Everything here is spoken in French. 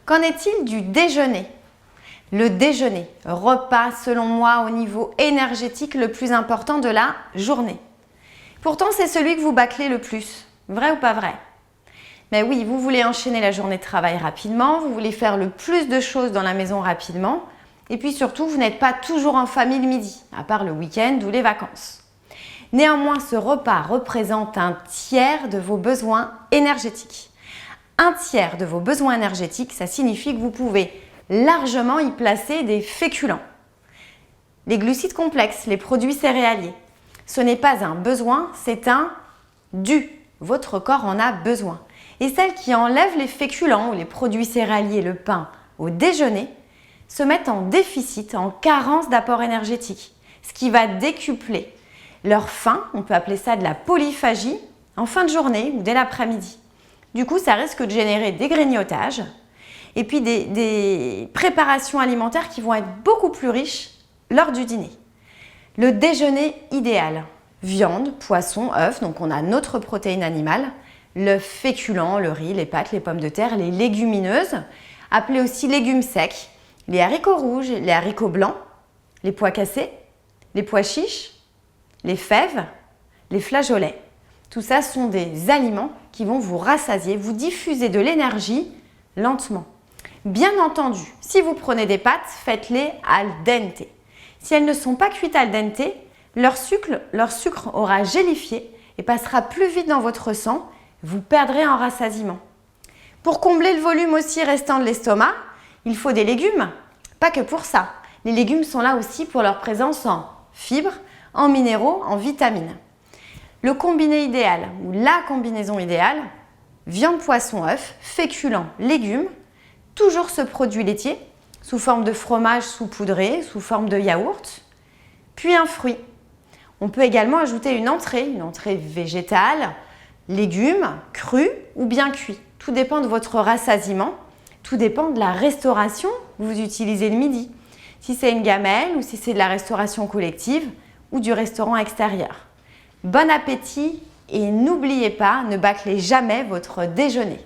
Qu'en est-il du déjeuner? Le déjeuner, repas selon moi au niveau énergétique le plus important de la journée. Pourtant, c'est celui que vous bâclez le plus. Vrai ou pas vrai? Mais oui, vous voulez enchaîner la journée de travail rapidement, vous voulez faire le plus de choses dans la maison rapidement, et puis surtout, vous n'êtes pas toujours en famille le midi, à part le week-end ou les vacances. Néanmoins, ce repas représente un tiers de vos besoins énergétiques. Un tiers de vos besoins énergétiques, ça signifie que vous pouvez largement y placer des féculents. Les glucides complexes, les produits céréaliers. Ce n'est pas un besoin, c'est un dû. Votre corps en a besoin. Et celles qui enlèvent les féculents ou les produits céréaliers, le pain, au déjeuner, se mettent en déficit, en carence d'apport énergétique, ce qui va décupler leur faim, on peut appeler ça de la polyphagie, en fin de journée ou dès l'après-midi. Du coup, ça risque de générer des grignotages et puis des préparations alimentaires qui vont être beaucoup plus riches lors du dîner. Le déjeuner idéal, viande, poisson, œufs, donc on a notre protéine animale, l'œuf féculent, le riz, les pâtes, les pommes de terre, les légumineuses, appelées aussi légumes secs, les haricots rouges, les haricots blancs, les pois cassés, les pois chiches, les fèves, les flageolets. Tout ça sont des aliments qui vont vous rassasier, vous diffuser de l'énergie lentement. Bien entendu, si vous prenez des pâtes, faites-les al dente. Si elles ne sont pas cuites al dente, leur sucre aura gélifié et passera plus vite dans votre sang. Vous perdrez en rassasiement. Pour combler le volume aussi restant de l'estomac, il faut des légumes. Pas que pour ça. Les légumes sont là aussi pour leur présence en fibres, en minéraux, en vitamines. Le combiné idéal ou la combinaison idéale, viande, poisson, œuf, féculents, légumes, toujours ce produit laitier, sous forme de fromage saupoudré, sous forme de yaourt, puis un fruit. On peut également ajouter une entrée végétale, légumes, crus ou bien cuits. Tout dépend de votre rassasiement, tout dépend de la restauration que vous utilisez le midi. Si c'est une gamelle ou si c'est de la restauration collective ou du restaurant extérieur. Bon appétit et n'oubliez pas, ne bâclez jamais votre déjeuner.